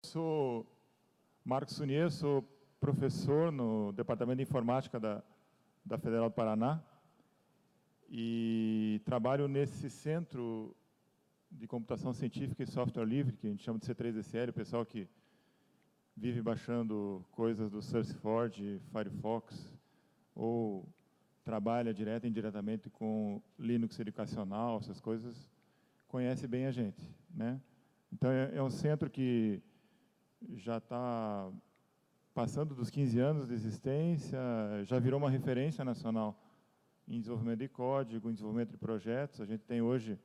sou Marcos Sunier, sou professor no Departamento de Informática da Federal do Paraná e trabalho nesse Centro de Computação Científica e Software Livre, que a gente chama de C3SL, o pessoal que vive baixando coisas do SourceForge, Firefox, ou trabalha direto e indiretamente com Linux educacional, essas coisas, conhece bem a gente, né? Então, é um centro que já está passando dos 15 anos de existência, já virou uma referência nacional em desenvolvimento de código, em desenvolvimento de projetos. A gente tem hoje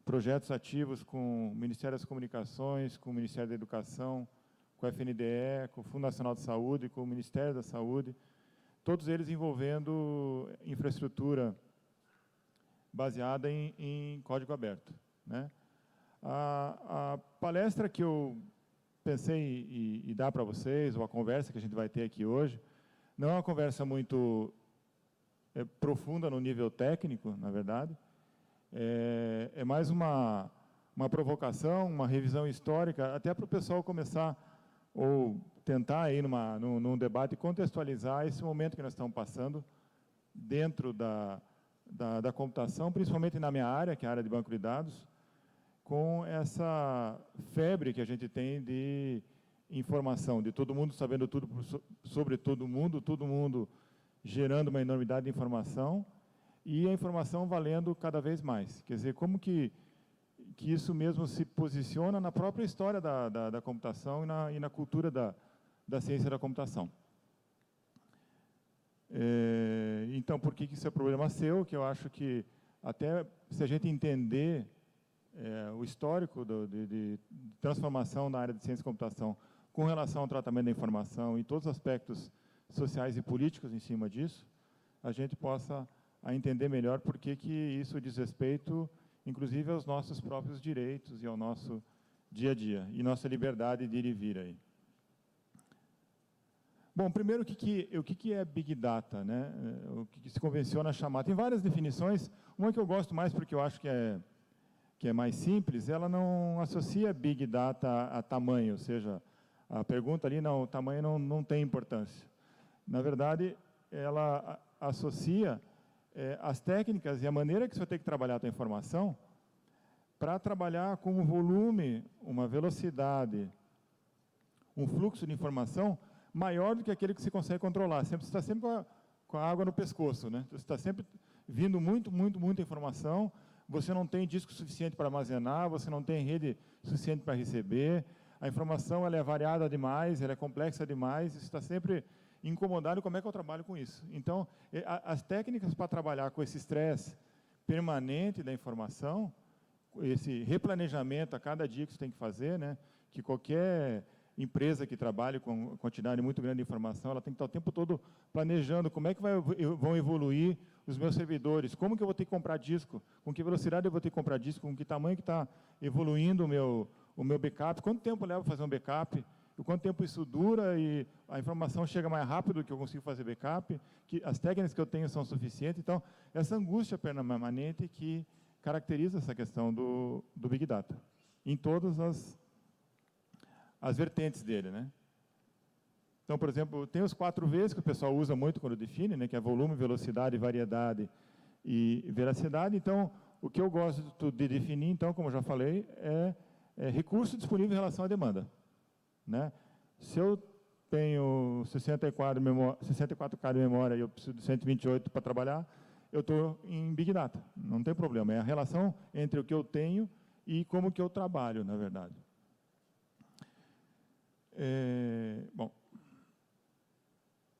projetos ativos com o Ministério das Comunicações, com o Ministério da Educação, com o FNDE, com o Fundo Nacional de Saúde, com o Ministério da Saúde, todos eles envolvendo infraestrutura baseada em código aberto, né? A palestra que eu pensei em dar para vocês, ou a conversa que a gente vai ter aqui hoje, não é uma conversa muito profunda no nível técnico, na verdade. É mais uma provocação, uma revisão histórica, até para o pessoal começar, ou tentar, aí num debate, contextualizar esse momento que nós estamos passando dentro da computação, principalmente na minha área, que é a área de banco de dados, com essa febre que a gente tem de informação, de todo mundo sabendo tudo sobre todo mundo gerando uma enormidade de informação, e a informação valendo cada vez mais. Quer dizer, como que isso mesmo se posiciona na própria história da computação e na cultura da ciência da computação. Então, por que isso é problema seu? Que eu acho que, até se a gente entender o histórico de transformação na área de ciência e computação com relação ao tratamento da informação e todos os aspectos sociais e políticos em cima disso, a gente possa entender melhor por que isso diz respeito, inclusive, aos nossos próprios direitos e ao nosso dia a dia, e nossa liberdade de ir e vir aí. Bom, primeiro, o que é Big Data, né? O que se convenciona a chamar? Tem várias definições, uma que eu gosto mais porque eu acho que é mais simples, ela não associa Big Data a tamanho, ou seja, a pergunta ali, não, o tamanho não tem importância. Na verdade, ela associa as técnicas e a maneira que você vai ter que trabalhar a tua informação para trabalhar com um volume, uma velocidade, um fluxo de informação maior do que aquele que você consegue controlar. Você está sempre com a água no pescoço, né? Você está sempre vindo muita informação, você não tem disco suficiente para armazenar, você não tem rede suficiente para receber, a informação ela é variada demais, ela é complexa demais, você está sempre incomodado. Como é que eu trabalho com isso? Então, as técnicas para trabalhar com esse estresse permanente da informação, esse replanejamento a cada dia que você tem que fazer, né? Que qualquer empresa que trabalhe com quantidade muito grande de informação, ela tem que estar o tempo todo planejando como é que vão evoluir os meus servidores, como que eu vou ter que comprar disco, com que velocidade eu vou ter que comprar disco, com que tamanho que está evoluindo o meu backup, quanto tempo leva para fazer um backup, o quanto tempo isso dura e a informação chega mais rápido que eu consigo fazer backup, que as técnicas que eu tenho são suficientes. Então, essa angústia permanente que caracteriza essa questão do Big Data, em todas as vertentes dele, né? Então, por exemplo, tem os 4 Vs que o pessoal usa muito quando define, né, que é volume, velocidade, variedade e veracidade. Então, o que eu gosto de definir, então, como eu já falei, é recurso disponível em relação à demanda, né? Se eu tenho 64K de memória e eu preciso de 128 para trabalhar, eu estou em Big Data, não tem problema. É a relação entre o que eu tenho e como que eu trabalho, na verdade. Bom,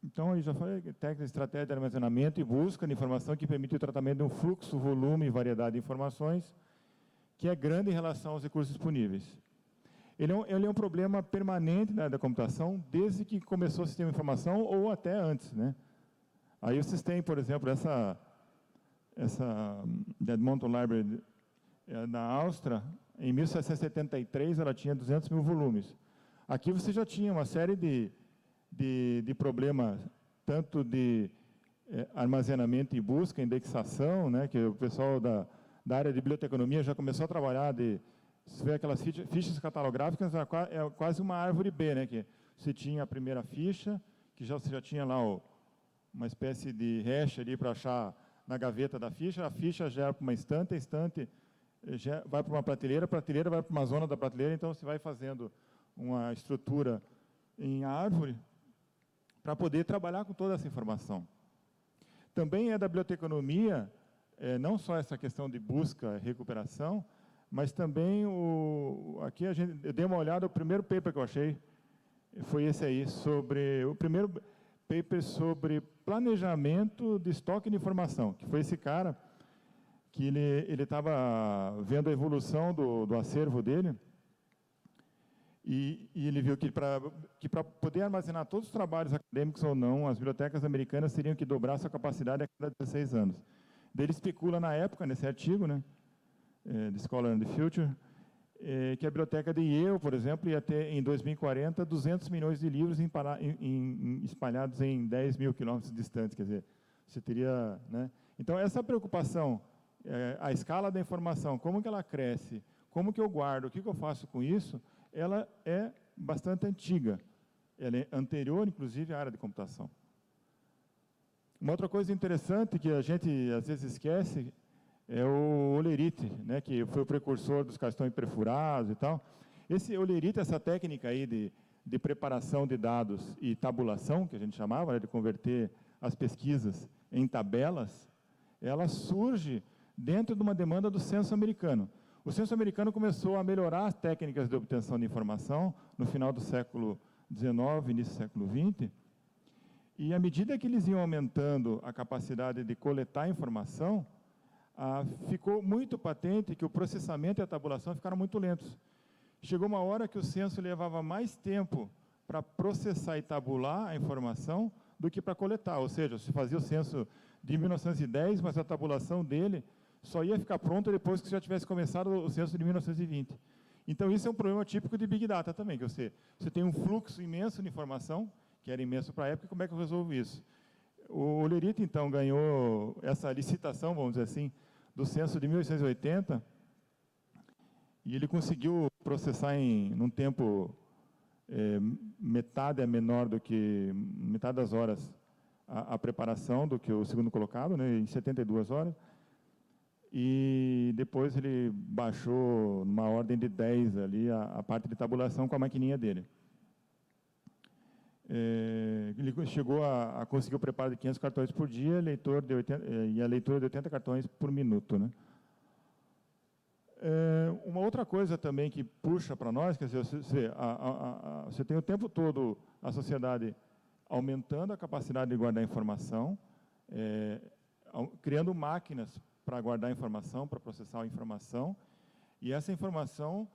então, eu já falei, técnica, estratégia de armazenamento e busca de informação que permite o tratamento de um fluxo, volume e variedade de informações que é grande em relação aos recursos disponíveis. Ele é um problema permanente da computação desde que começou o sistema de informação ou até antes, né? Aí vocês têm, por exemplo, essa Edmonton Library da Áustria, em 1773, ela tinha 200 mil volumes. Aqui você já tinha uma série de problemas, tanto de armazenamento e busca, indexação, né, que o pessoal da área de biblioteconomia já começou a trabalhar de você vê aquelas fichas catalográficas, é quase uma árvore B, né? Que você tinha a primeira ficha, que você já tinha lá uma espécie de hash ali para achar na gaveta da ficha, a ficha gera para uma estante, a estante vai para uma prateleira, a prateleira vai para uma zona da prateleira, então você vai fazendo uma estrutura em árvore para poder trabalhar com toda essa informação. Também é da biblioteconomia, não só essa questão de busca e recuperação, mas também, aqui eu dei uma olhada, o primeiro paper que eu achei foi esse aí, o primeiro paper sobre planejamento de estoque de informação, que foi esse cara que ele estava vendo a evolução do acervo dele, e ele viu que para poder armazenar todos os trabalhos acadêmicos ou não, as bibliotecas americanas teriam que dobrar sua capacidade a cada 16 anos. Daí ele especula na época, nesse artigo, né, de Scholar in the Future, que a biblioteca de Yale, por exemplo, ia ter, em 2040, 200 milhões de livros espalhados em 10 mil quilômetros distantes, quer dizer, você teria... Né? Então, essa preocupação, a escala da informação, como que ela cresce, como que eu guardo, o que eu faço com isso, ela é bastante antiga. Ela é anterior, inclusive, à área de computação. Uma outra coisa interessante que a gente, às vezes, esquece é o Olerite, né, que foi o precursor dos cartões perfurados e tal. Esse Olerite, essa técnica aí de preparação de dados e tabulação, que a gente chamava, né, de converter as pesquisas em tabelas, ela surge dentro de uma demanda do censo americano. O censo americano começou a melhorar as técnicas de obtenção de informação no final do século XIX, início do século XX, e à medida que eles iam aumentando a capacidade de coletar informação, ficou muito patente que o processamento e a tabulação ficaram muito lentos. Chegou uma hora que o censo levava mais tempo para processar e tabular a informação do que para coletar, ou seja, se fazia o censo de 1910, mas a tabulação dele só ia ficar pronta depois que já tivesse começado o censo de 1920. Então, isso é um problema típico de Big Data também, que você tem um fluxo imenso de informação, que era imenso para a época, e como é que eu resolvo isso? O Olerite, então, ganhou essa licitação, vamos dizer assim, do censo de 1880, e ele conseguiu processar num tempo metade das horas a preparação do que o segundo colocado, né, em 72 horas, e depois ele baixou numa ordem de 10 ali a parte de tabulação com a maquininha dele. Ele chegou a conseguir o preparo de 500 cartões por dia e a leitura de 80 cartões por minuto, né? Uma outra coisa também que puxa para nós, quer dizer, você tem o tempo todo a sociedade aumentando a capacidade de guardar informação, criando máquinas para guardar informação, para processar a informação, e essa informação,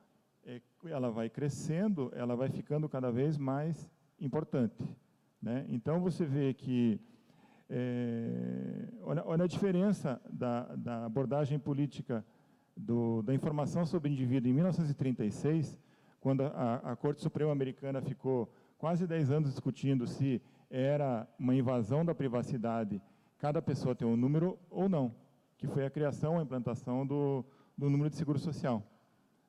ela vai crescendo, ela vai ficando cada vez mais importante, né? Então, você vê que, olha a diferença da abordagem política da informação sobre o indivíduo em 1936, quando a Corte Suprema Americana ficou quase 10 anos discutindo se era uma invasão da privacidade cada pessoa ter um número ou não, que foi a criação, a implantação do número de seguro social,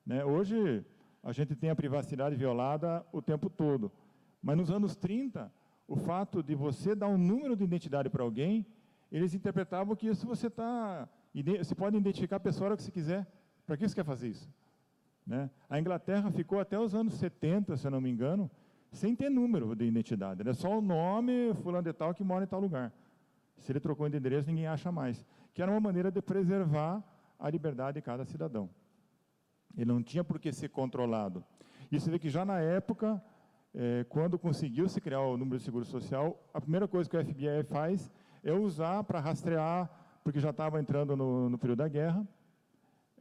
né? Hoje, a gente tem a privacidade violada o tempo todo, mas nos anos 30, o fato de você dar um número de identidade para alguém, eles interpretavam que isso você pode identificar a pessoa a hora que você quiser. Para que você quer fazer isso? Né? A Inglaterra ficou até os anos 70, se eu não me engano, sem ter número de identidade. Era só o nome, fulano de tal, que mora em tal lugar. Se ele trocou de endereço, ninguém acha mais. Que era uma maneira de preservar a liberdade de cada cidadão. Ele não tinha por que ser controlado. E você vê que já na época, quando conseguiu se criar o número de seguro social, a primeira coisa que o FBI faz é usar para rastrear, porque já estava entrando no período da guerra,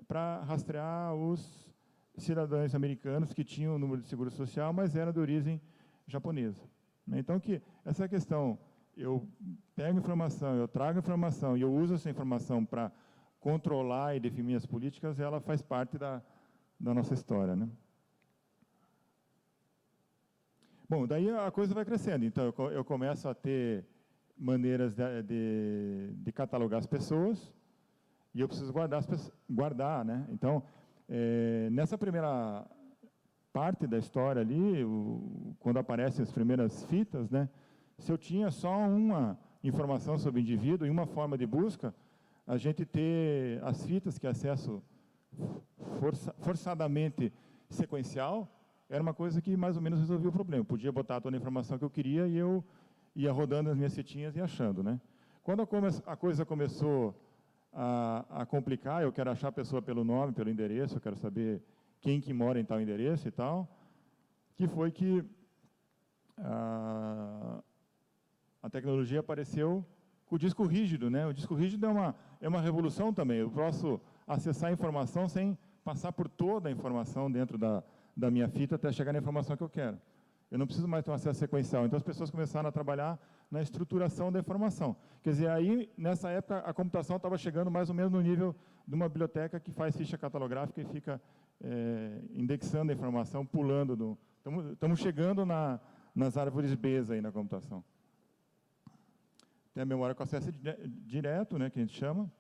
para rastrear os cidadãos americanos que tinham o número de seguro social, mas eram de origem japonesa. Então, essa questão, eu pego informação, eu trago informação e eu uso essa informação para controlar e definir as políticas, ela faz parte da nossa história, né? Bom, daí a coisa vai crescendo. Então, eu começo a ter maneiras de catalogar as pessoas e eu preciso guardar, né? Então, Nessa primeira parte da história ali, quando aparecem as primeiras fitas, né, se eu tinha só uma informação sobre o indivíduo e uma forma de busca, a gente ter as fitas, que é acesso forçadamente sequencial, era uma coisa que mais ou menos resolvia o problema. Eu podia botar toda a informação que eu queria e eu ia rodando as minhas fitinhas e achando, né? Quando a coisa começou a complicar, eu quero achar a pessoa pelo nome, pelo endereço, eu quero saber quem que mora em tal endereço e tal, que foi que a tecnologia apareceu com o disco rígido, né? O disco rígido é uma revolução também. Eu posso acessar a informação sem passar por toda a informação dentro da minha fita até chegar na informação que eu quero. Eu não preciso mais ter um acesso sequencial. Então, as pessoas começaram a trabalhar na estruturação da informação. Quer dizer, aí, nessa época, a computação estava chegando mais ou menos no nível de uma biblioteca que faz ficha catalográfica e fica indexando a informação, pulando. Estamos chegando nas árvores Bs aí na computação. Tem a memória com acesso direto, né, que a gente chama,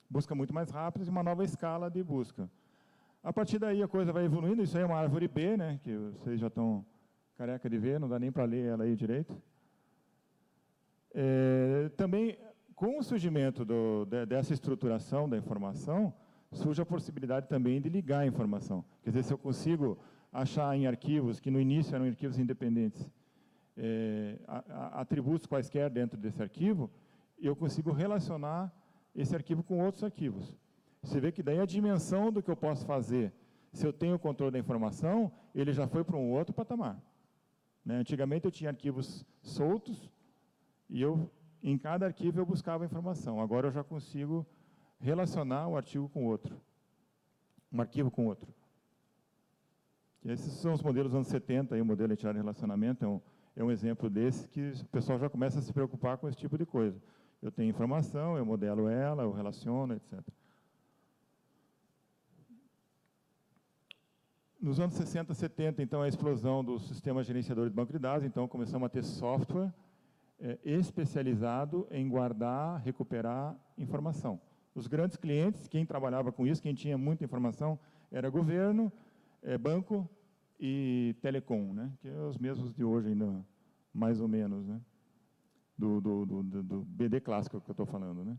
busca muito mais rápido e uma nova escala de busca. A partir daí, a coisa vai evoluindo. Isso aí é uma árvore B, né, que vocês já estão careca de ver, não dá nem para ler ela aí direito. Também, com o surgimento dessa estruturação da informação, surge a possibilidade também de ligar a informação. Quer dizer, se eu consigo achar em arquivos, que no início eram arquivos independentes, atributos quaisquer dentro desse arquivo, eu consigo relacionar esse arquivo com outros arquivos. Você vê que daí a dimensão do que eu posso fazer, se eu tenho o controle da informação, ele já foi para um outro patamar. Antigamente eu tinha arquivos soltos e em cada arquivo eu buscava informação. Agora eu já consigo relacionar um arquivo com outro. E esses são os modelos dos anos 70, aí, o modelo de entidade de relacionamento é um exemplo desse que o pessoal já começa a se preocupar com esse tipo de coisa. Eu tenho informação, eu modelo ela, eu relaciono, etc. Nos anos 60, 70, então, a explosão do sistema gerenciador de banco de dados, então começamos a ter software especializado em guardar, recuperar informação. Os grandes clientes, quem trabalhava com isso, quem tinha muita informação, era governo, banco e telecom, né? Que é os mesmos de hoje ainda, mais ou menos, né? Do BD clássico que eu estou falando, né?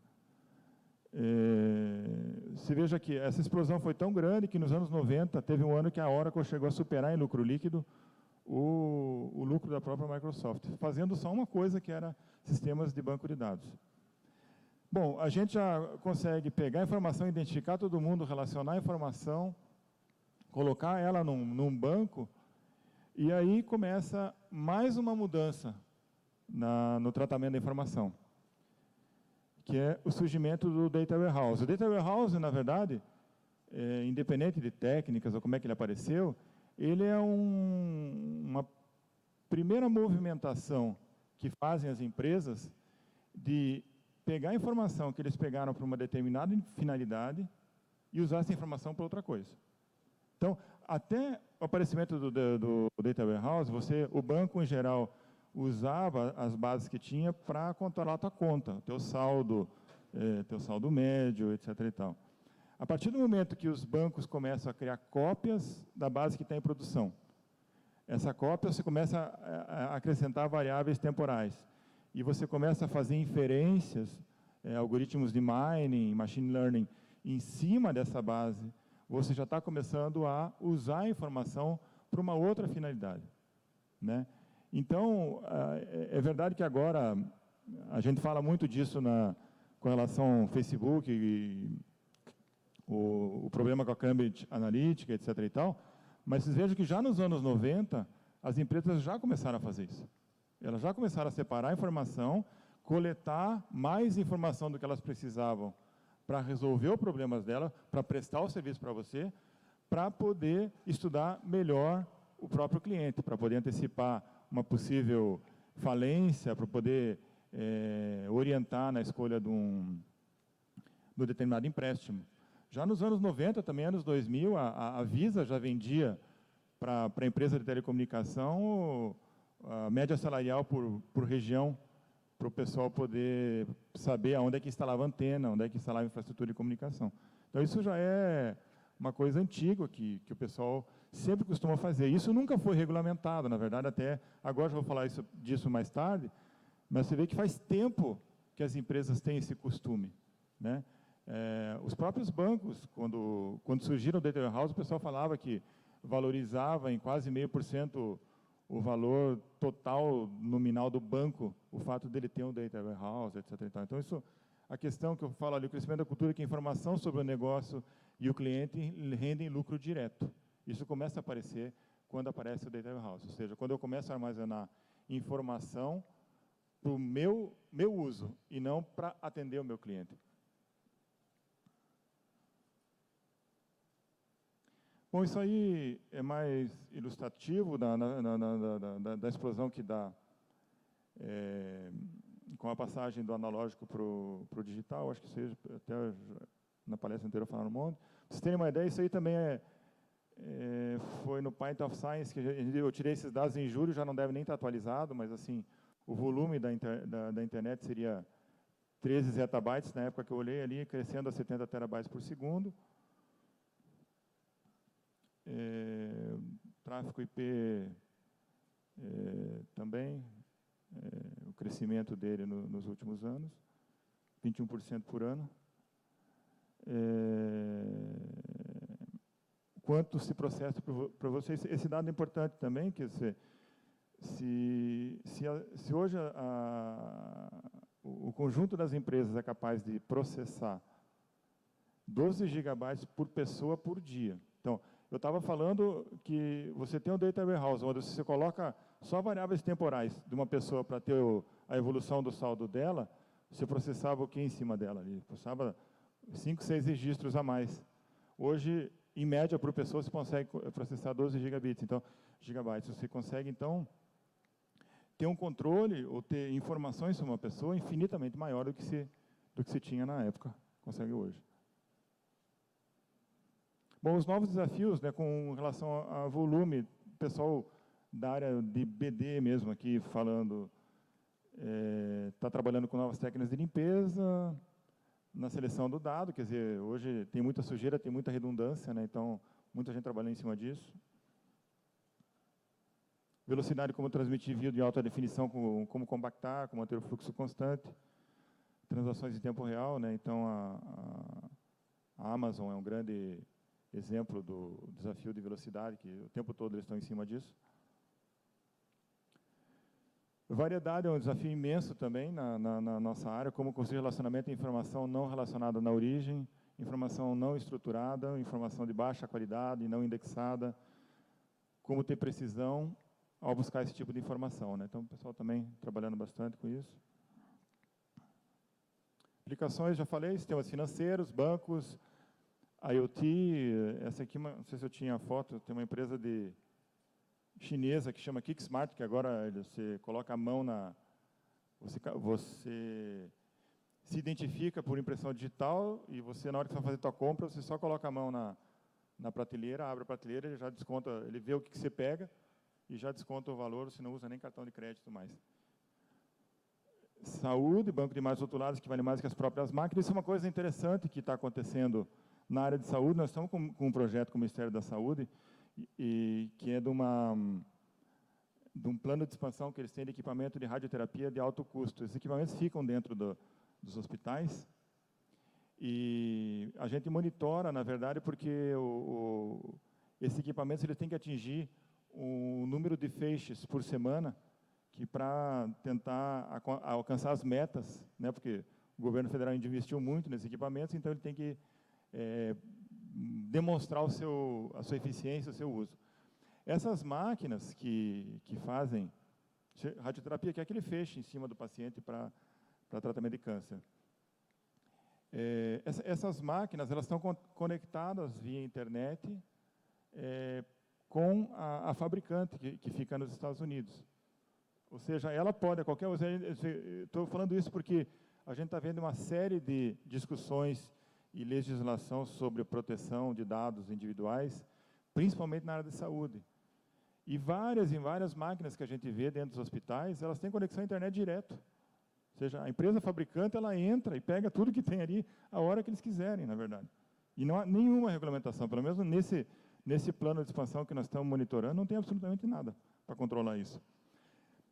Se veja que essa explosão foi tão grande que nos anos 90 teve um ano que a Oracle chegou a superar em lucro líquido o lucro da própria Microsoft, fazendo só uma coisa que era sistemas de banco de dados. Bom, a gente já consegue pegar a informação, identificar todo mundo, relacionar a informação, colocar ela num banco, e aí começa mais uma mudança no tratamento da informação, que é o surgimento do Data Warehouse. O Data Warehouse, na verdade, independente de técnicas ou como é que ele apareceu, ele é uma primeira movimentação que fazem as empresas de pegar a informação que eles pegaram para uma determinada finalidade e usar essa informação para outra coisa. Então, até o aparecimento do Data Warehouse, o banco, em geral, usava as bases que tinha para controlar a tua conta, teu saldo médio, etc. e tal. A partir do momento que os bancos começam a criar cópias da base que está em produção, essa cópia você começa a acrescentar variáveis temporais e você começa a fazer inferências, algoritmos de mining, machine learning, em cima dessa base, você já está começando a usar a informação para uma outra finalidade, né? Então, é verdade que agora a gente fala muito disso com relação ao Facebook e o problema com a Cambridge Analytica, etc. e tal, mas vocês vejam que já nos anos 90, as empresas já começaram a fazer isso. Elas já começaram a separar a informação, coletar mais informação do que elas precisavam para resolver os problemas dela, para prestar o serviço para você, para poder estudar melhor o próprio cliente, para poder antecipar uma possível falência, para poder orientar na escolha de um determinado empréstimo. Já nos anos 90, também anos 2000, a Visa já vendia para a empresa de telecomunicação a média salarial por região, para o pessoal poder saber onde é que instalava antena, onde é que instalava infraestrutura de comunicação. Então, isso já é uma coisa antiga que o pessoal sempre costuma fazer. Isso nunca foi regulamentado, na verdade, até agora já vou falar disso mais tarde, mas você vê que faz tempo que as empresas têm esse costume, né? Os próprios bancos, quando surgiram o Data Warehouse, o pessoal falava que valorizava em quase 0,5% o valor total nominal do banco, o fato dele ter um Data Warehouse, etc. Então, isso, a questão que eu falo ali, o crescimento da cultura, que a informação sobre o negócio e o cliente rendem lucro direto. Isso começa a aparecer quando aparece o Data Warehouse, ou seja, quando eu começo a armazenar informação para o meu uso e não para atender o meu cliente. Bom, isso aí é mais ilustrativo da explosão que dá com a passagem do analógico para o digital. Acho que isso aí, até na palestra anterior falaram um monte. Para vocês terem uma ideia, isso aí também foi no Pint of Science, que eu tirei esses dados em julho, já não deve nem estar atualizado, mas assim, o volume da internet seria 13 zettabytes, na época que eu olhei ali, crescendo a 70 terabytes por segundo. Tráfego IP também, o crescimento dele nos últimos anos, 21% por ano. Quanto se processa para vocês? Esse dado é importante também, que se hoje o conjunto das empresas é capaz de processar 12 gigabytes por pessoa por dia. Então, eu estava falando que você tem um Data Warehouse, onde você coloca só variáveis temporais de uma pessoa para ter a evolução do saldo dela, você processava o que em cima dela? Ali? Processava 5, 6 registros a mais. Hoje, em média, por pessoa, você consegue processar 12 gigabytes. Então, gigabytes. Você consegue, então, ter um controle ou ter informações sobre uma pessoa infinitamente maior do que se tinha na época, consegue hoje. Bom, os novos desafios, né, com relação a volume, o pessoal da área de BD mesmo aqui falando, está trabalhando com novas técnicas de limpeza, na seleção do dado, quer dizer, hoje tem muita sujeira, tem muita redundância, né, então muita gente trabalhando em cima disso. Velocidade, como transmitir vídeo de alta definição, como compactar, como manter o fluxo constante. Transações em tempo real, né, então a Amazon é um grande exemplo do desafio de velocidade, que o tempo todo eles estão em cima disso. Variedade é um desafio imenso também na nossa área, como construir relacionamento e informação não relacionada na origem, informação não estruturada, informação de baixa qualidade, não indexada, como ter precisão ao buscar esse tipo de informação, né? Então, o pessoal também trabalhando bastante com isso. Aplicações, já falei, sistemas financeiros, bancos, IoT, essa aqui, não sei se eu tinha a foto, tem uma empresa chinesa que chama Kicksmart, que agora você coloca a mão você se identifica por impressão digital e você, na hora que você vai fazer sua compra, você só coloca a mão na prateleira, abre a prateleira, ele já desconta, ele vê o que você pega e já desconta o valor, você não usa nem cartão de crédito mais. Saúde, banco de imagens rotuladas, que vale mais que as próprias máquinas, isso é uma coisa interessante que está acontecendo na área de saúde. Nós estamos com um projeto com o Ministério da Saúde, que é de um plano de expansão que eles têm de equipamento de radioterapia de alto custo. Esses equipamentos ficam dentro dos hospitais e a gente monitora, na verdade, porque esses equipamentos eles têm que atingir um número de feixes por semana que para tentar alcançar as metas, né, porque o governo federal investiu muito nesses equipamentos, então ele tem que demonstrar a sua eficiência, o seu uso. Essas máquinas que fazem radioterapia, que é aquele feixe em cima do paciente para tratamento de câncer. Essas máquinas elas estão conectadas via internet com a fabricante que fica nos Estados Unidos. Ou seja, ela pode, a qualquer... Estou falando isso porque a gente está vendo uma série de discussões e legislação sobre a proteção de dados individuais, principalmente na área de saúde. E várias máquinas que a gente vê dentro dos hospitais, elas têm conexão à internet direto. Ou seja, a empresa fabricante, ela entra e pega tudo que tem ali a hora que eles quiserem, na verdade. E não há nenhuma regulamentação, pelo menos nesse plano de expansão que nós estamos monitorando, não tem absolutamente nada para controlar isso.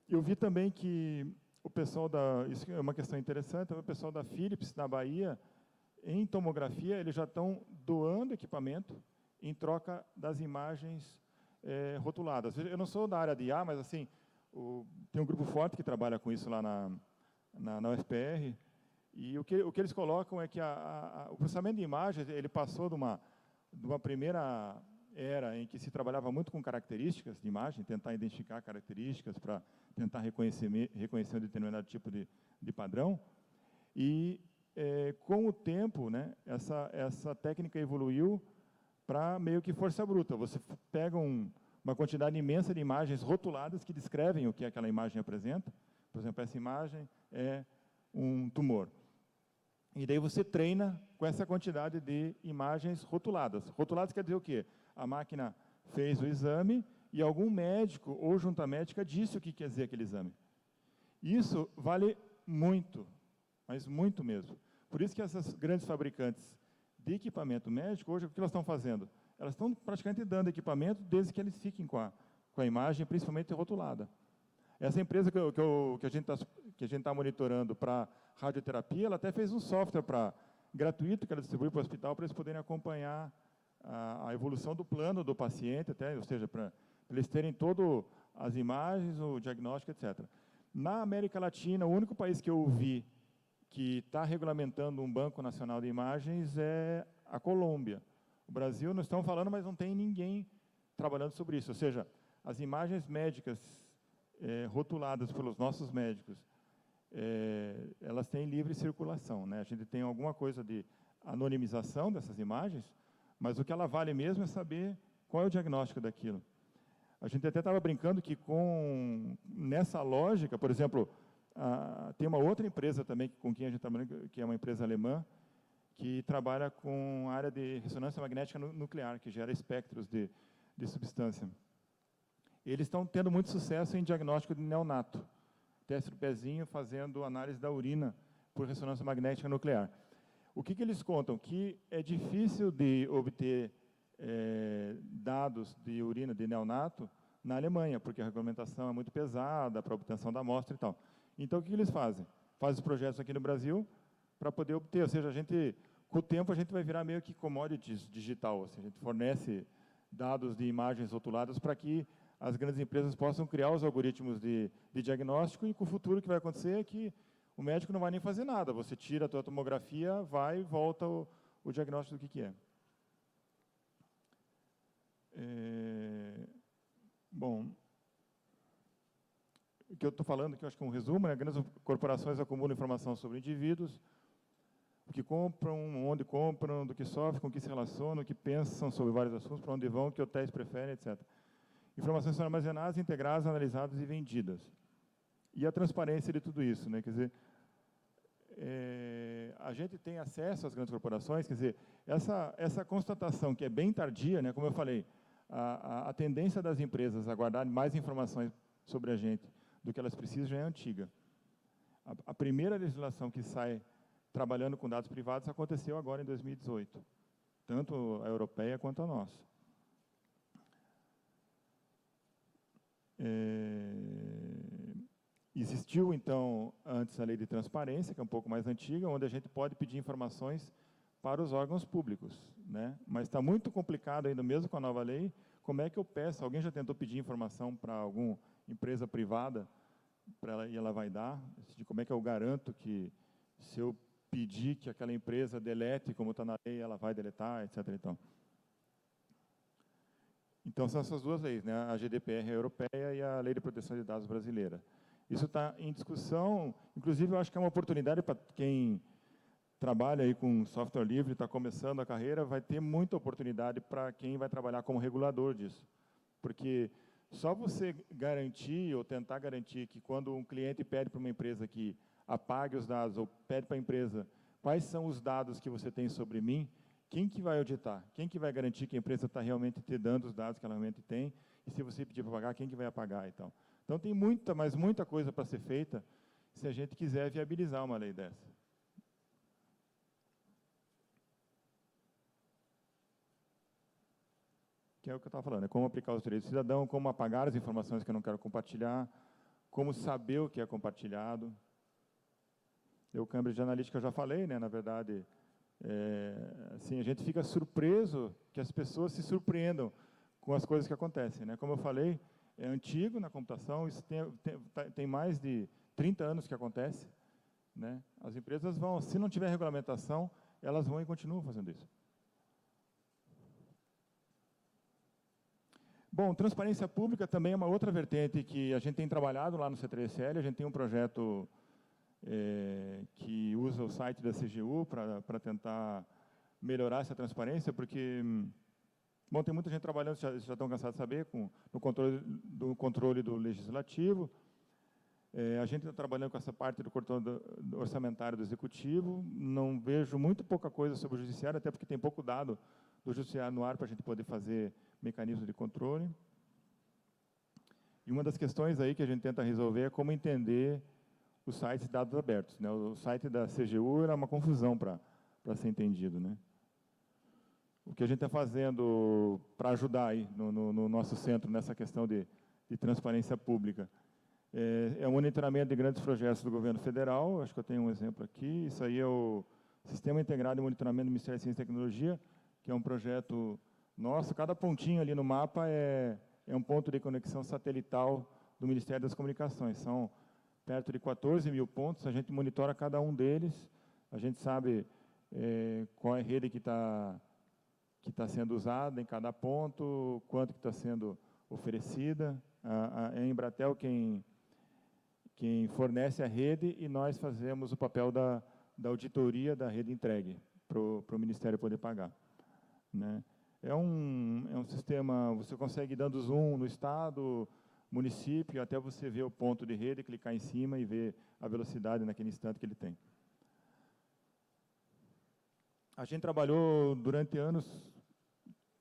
Eu vi também que o pessoal isso é uma questão interessante, o pessoal da Philips, na Bahia, em tomografia, eles já estão doando equipamento em troca das imagens rotuladas. Eu não sou da área de IA, mas assim, tem um grupo forte que trabalha com isso lá na UFPR, e o que eles colocam é que o processamento de imagens, ele passou de uma primeira era em que se trabalhava muito com características de imagem, tentar identificar características para tentar reconhecer um determinado tipo de padrão, e com o tempo, né, essa técnica evoluiu para meio que força bruta. Você pega uma quantidade imensa de imagens rotuladas que descrevem o que aquela imagem apresenta. Por exemplo, essa imagem é um tumor. E daí você treina com essa quantidade de imagens rotuladas. Rotuladas quer dizer o quê? A máquina fez o exame e algum médico ou junta médica disse o que quer dizer aquele exame. Isso vale muito, mas muito mesmo. Por isso que essas grandes fabricantes de equipamento médico, hoje, o que elas estão fazendo? Elas estão praticamente dando equipamento desde que eles fiquem com a imagem, principalmente rotulada. Essa empresa que a gente está monitorando para radioterapia, ela até fez um software gratuito que ela distribui para o hospital para eles poderem acompanhar a evolução do plano do paciente, ou seja, para eles terem todas as imagens, o diagnóstico, etc. Na América Latina, o único país que eu vi que está regulamentando um banco nacional de imagens é a Colômbia. O Brasil, nós estamos falando, mas não tem ninguém trabalhando sobre isso. Ou seja, as imagens médicas rotuladas pelos nossos médicos, elas têm livre circulação, né? A gente tem alguma coisa de anonimização dessas imagens, mas o que ela vale mesmo é saber qual é o diagnóstico daquilo. A gente até estava brincando que nessa lógica, por exemplo, tem uma outra empresa também com quem a gente trabalha, que é uma empresa alemã, que trabalha com a área de ressonância magnética nuclear, que gera espectros de substância. Eles estão tendo muito sucesso em diagnóstico de neonato. Teste do pezinho, fazendo análise da urina por ressonância magnética nuclear. O que eles contam? Que é difícil de obter dados de urina de neonato na Alemanha, porque a regulamentação é muito pesada para a obtenção da amostra e tal. Então, o que eles fazem? Fazem os projetos aqui no Brasil para poder obter, ou seja, com o tempo a gente vai virar meio que commodities digital, assim, a gente fornece dados de imagens rotuladas para que as grandes empresas possam criar os algoritmos de diagnóstico, e com o futuro o que vai acontecer é que o médico não vai nem fazer nada, você tira a tua tomografia, vai e volta o diagnóstico do que é. Bom, o que eu estou falando aqui, eu acho que é um resumo, né? Grandes corporações acumulam informação sobre indivíduos, o que compram, onde compram, do que sofrem, com que se relacionam, o que pensam sobre vários assuntos, para onde vão, que hotéis preferem, etc. Informações são armazenadas, integradas, analisadas e vendidas. E a transparência de tudo isso, né? Quer dizer, a gente tem acesso às grandes corporações, quer dizer, essa constatação que é bem tardia, né? Como eu falei, a tendência das empresas a guardarem mais informações sobre a gente do que elas precisam já é antiga. A primeira legislação que sai trabalhando com dados privados aconteceu agora em 2018, tanto a europeia quanto a nossa. Existiu, então, antes a lei de transparência, que é um pouco mais antiga, onde a gente pode pedir informações para os órgãos públicos, né? Mas está muito complicado ainda, mesmo com a nova lei, como é que eu peço? Alguém já tentou pedir informação para alguma empresa privada e ela vai dar? De como é que eu garanto que, se eu pedir que aquela empresa delete, como está na lei, ela vai deletar, etc. Então, são essas duas leis, né? A GDPR europeia e a Lei de Proteção de Dados brasileira. Isso está em discussão, inclusive eu acho que é uma oportunidade para quem trabalha aí com software livre, está começando a carreira, vai ter muita oportunidade para quem vai trabalhar como regulador disso. Porque só você garantir ou tentar garantir que quando um cliente pede para uma empresa que apague os dados, ou pede para a empresa quais são os dados que você tem sobre mim, quem que vai auditar? Quem que vai garantir que a empresa está realmente te dando os dados que ela realmente tem? E se você pedir para pagar, quem que vai apagar e tal? Então, tem mas muita coisa para ser feita se a gente quiser viabilizar uma lei dessa. que é o que eu estava falando, como aplicar os direitos do cidadão, como apagar as informações que eu não quero compartilhar, como saber o que é compartilhado. O Cambridge Analytica eu já falei, né, na verdade, assim, a gente fica surpreso que as pessoas se surpreendam com as coisas que acontecem, né? Como eu falei, é antigo na computação, isso tem mais de 30 anos que acontece, né? As empresas vão, se não tiver regulamentação, elas vão e continuam fazendo isso. Bom, transparência pública também é uma outra vertente que a gente tem trabalhado lá no C3SL, a gente tem um projeto que usa o site da CGU para tentar melhorar essa transparência, porque, bom, tem muita gente trabalhando, já estão cansados de saber, no controle do legislativo. A gente está trabalhando com essa parte do controle do orçamentário do executivo. Não vejo muito pouca coisa sobre o judiciário, até porque tem pouco dado do judiciário no ar para a gente poder fazer mecanismos de controle. E uma das questões aí que a gente tenta resolver é como entender os sites de dados abertos, né? O site da CGU era uma confusão para ser entendido, né? O que a gente está fazendo para ajudar aí no nosso centro nessa questão de transparência pública é o monitoramento de grandes projetos do governo federal. Acho que eu tenho um exemplo aqui. Isso aí é o Sistema Integrado de Monitoramento do Ministério da Ciência e Tecnologia, que é um projeto nosso. Cada pontinho ali no mapa é um ponto de conexão satelital do Ministério das Comunicações. São perto de 14 mil pontos, a gente monitora cada um deles, a gente sabe qual é a rede que está sendo usada em cada ponto, quanto que está sendo oferecida. É a Embratel quem fornece a rede e nós fazemos o papel da auditoria da rede entregue para o Ministério poder pagar, né? É um sistema, você consegue, dando zoom no estado, município, até você ver o ponto de rede, clicar em cima e ver a velocidade naquele instante que ele tem. A gente trabalhou durante anos,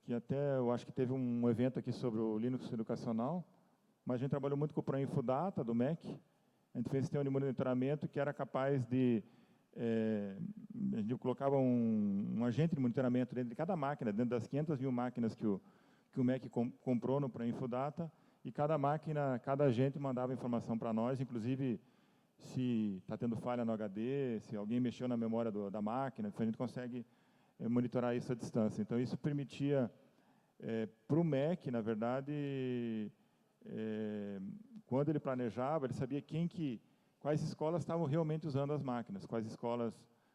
que até eu acho que teve um evento aqui sobre o Linux educacional, mas a gente trabalhou muito com o ProInfoData, do MEC. A gente fez um sistema de monitoramento que era capaz de... a gente colocava um agente de monitoramento dentro de cada máquina, dentro das 500 mil máquinas que o MEC comprou no ProInfoData, e cada máquina, cada agente mandava informação para nós, inclusive se está tendo falha no HD, se alguém mexeu na memória da máquina, então a gente consegue monitorar isso à distância. Então, isso permitia para o MEC, na verdade, quando ele planejava, ele sabia quais escolas estavam realmente usando as máquinas, quais escolas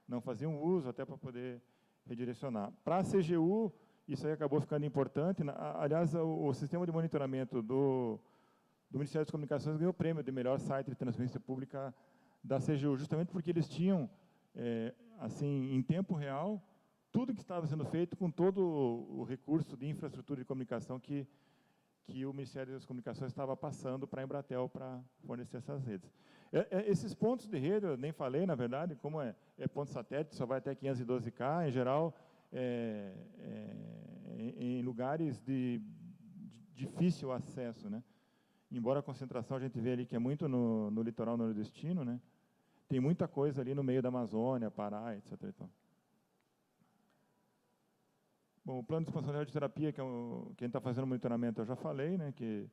não faziam uso, até para poder redirecionar. Para a CGU, isso aí acabou ficando importante. Aliás, o sistema de monitoramento do Ministério das Comunicações ganhou o prêmio de melhor site de transparência pública da CGU, justamente porque eles tinham, assim, em tempo real, tudo que estava sendo feito com todo o recurso de infraestrutura de comunicação que o Ministério das Comunicações estava passando para a Embratel para fornecer essas redes. Esses pontos de rede, eu nem falei, na verdade, como é ponto satélite, só vai até 512K, em geral, em lugares de difícil acesso, né? Embora a concentração a gente vê ali que é muito no litoral nordestino, né? Tem muita coisa ali no meio da Amazônia, Pará, etc. Então. Bom, o plano de expansão de radioterapia, que a gente está fazendo monitoramento, eu já falei, né? Que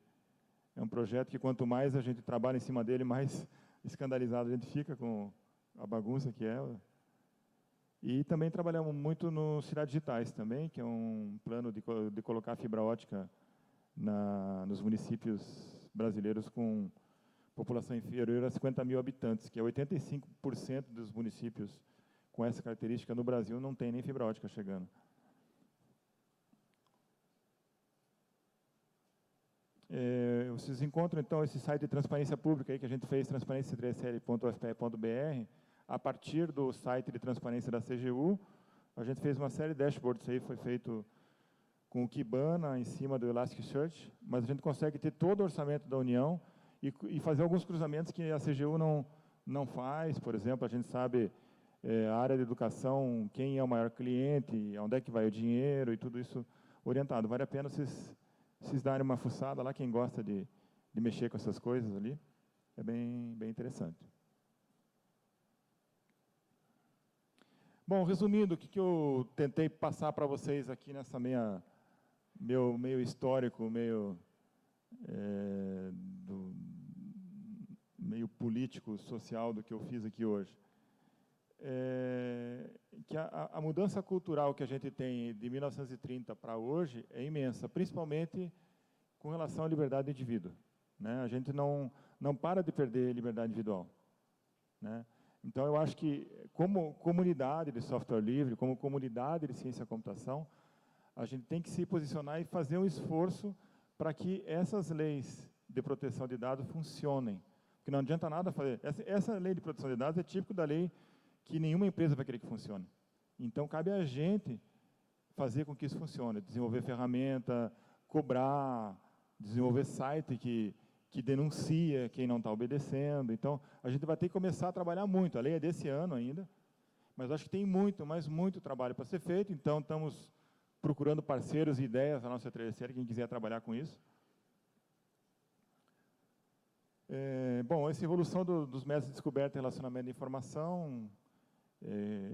é um projeto que quanto mais a gente trabalha em cima dele, mais escandalizado a gente fica com a bagunça que é. E também trabalhamos muito no Cidades Digitais também, que é um plano de colocar fibra ótica nos municípios brasileiros com população inferior a 50 mil habitantes, que é 85% dos municípios com essa característica no Brasil não tem nem fibra ótica chegando. Vocês encontram, então, esse site de transparência pública aí que a gente fez, transparência3sl.ufpe.br, a partir do site de transparência da CGU. A gente fez uma série de dashboards aí, foi feito com o Kibana em cima do Elasticsearch, mas a gente consegue ter todo o orçamento da União e fazer alguns cruzamentos que a CGU não faz. Por exemplo, a gente sabe a área de educação, quem é o maior cliente, onde é que vai o dinheiro e tudo isso orientado. Vale a pena vocês darem uma fuçada lá, quem gosta de mexer com essas coisas ali, é bem interessante. Bom, resumindo, o que eu tentei passar para vocês aqui nessa meio histórico, meio político, social do que eu fiz aqui hoje. Que a mudança cultural que a gente tem de 1930 para hoje é imensa, principalmente com relação à liberdade do indivíduo, né? A gente não para de perder liberdade individual, né? Então, eu acho que, como comunidade de software livre, como comunidade de ciência da computação, a gente tem que se posicionar e fazer um esforço para que essas leis de proteção de dados funcionem. Porque não adianta nada fazer. Essa lei de proteção de dados é típico da lei que nenhuma empresa vai querer que funcione. Então, cabe a gente fazer com que isso funcione, desenvolver ferramenta, cobrar, desenvolver site que denuncia quem não está obedecendo. Então, a gente vai ter que começar a trabalhar muito. A lei é desse ano ainda, mas acho que tem muito, mas muito trabalho para ser feito. Então, estamos procurando parceiros e ideias na nossa terceira, quem quiser trabalhar com isso. Bom, essa evolução dos métodos de descoberta e relacionamento de informação,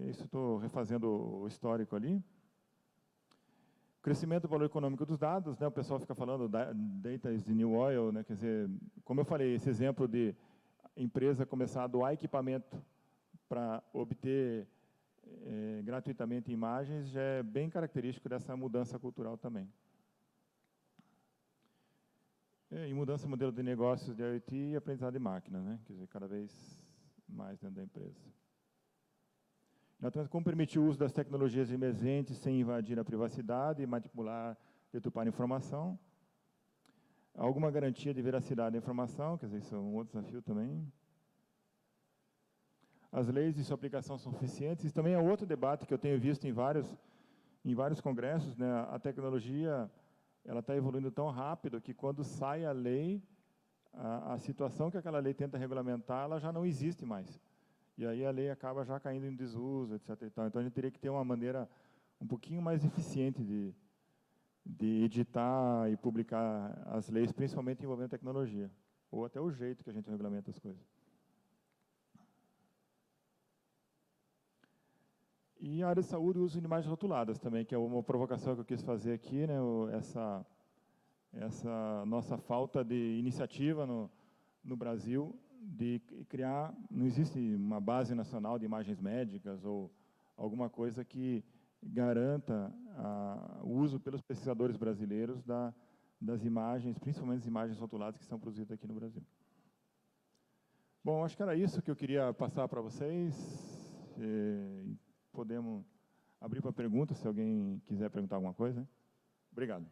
isso estou refazendo o histórico ali. Crescimento do valor econômico dos dados, né? O pessoal fica falando data is the new oil, né? Quer dizer, como eu falei, esse exemplo de empresa começar a doar equipamento para obter gratuitamente imagens já é bem característico dessa mudança cultural também. E mudança de modelo de negócios de IoT e aprendizado de máquina, né? Quer dizer, cada vez mais dentro da empresa. Como permitir o uso das tecnologias emergentes sem invadir a privacidade e manipular, deturpar a informação. Alguma garantia de veracidade da informação, quer dizer, isso é um outro desafio também. As leis de sua aplicação são suficientes. Isso também é outro debate que eu tenho visto em vários congressos, né? A tecnologia ela está evoluindo tão rápido que quando sai a lei, a situação que aquela lei tenta regulamentar, ela já não existe mais. E aí a lei acaba já caindo em desuso, etc. Então, a gente teria que ter uma maneira um pouquinho mais eficiente de editar e publicar as leis, principalmente envolvendo tecnologia, ou até o jeito que a gente regulamenta as coisas. E a área de saúde, o uso de imagens rotuladas também, que é uma provocação que eu quis fazer aqui, né, essa nossa falta de iniciativa no Brasil, de criar, não existe uma base nacional de imagens médicas ou alguma coisa que garanta o uso pelos pesquisadores brasileiros das imagens, principalmente as imagens rotuladas que são produzidas aqui no Brasil. Bom, acho que era isso que eu queria passar para vocês. Podemos abrir para perguntas, se alguém quiser perguntar alguma coisa. Obrigado.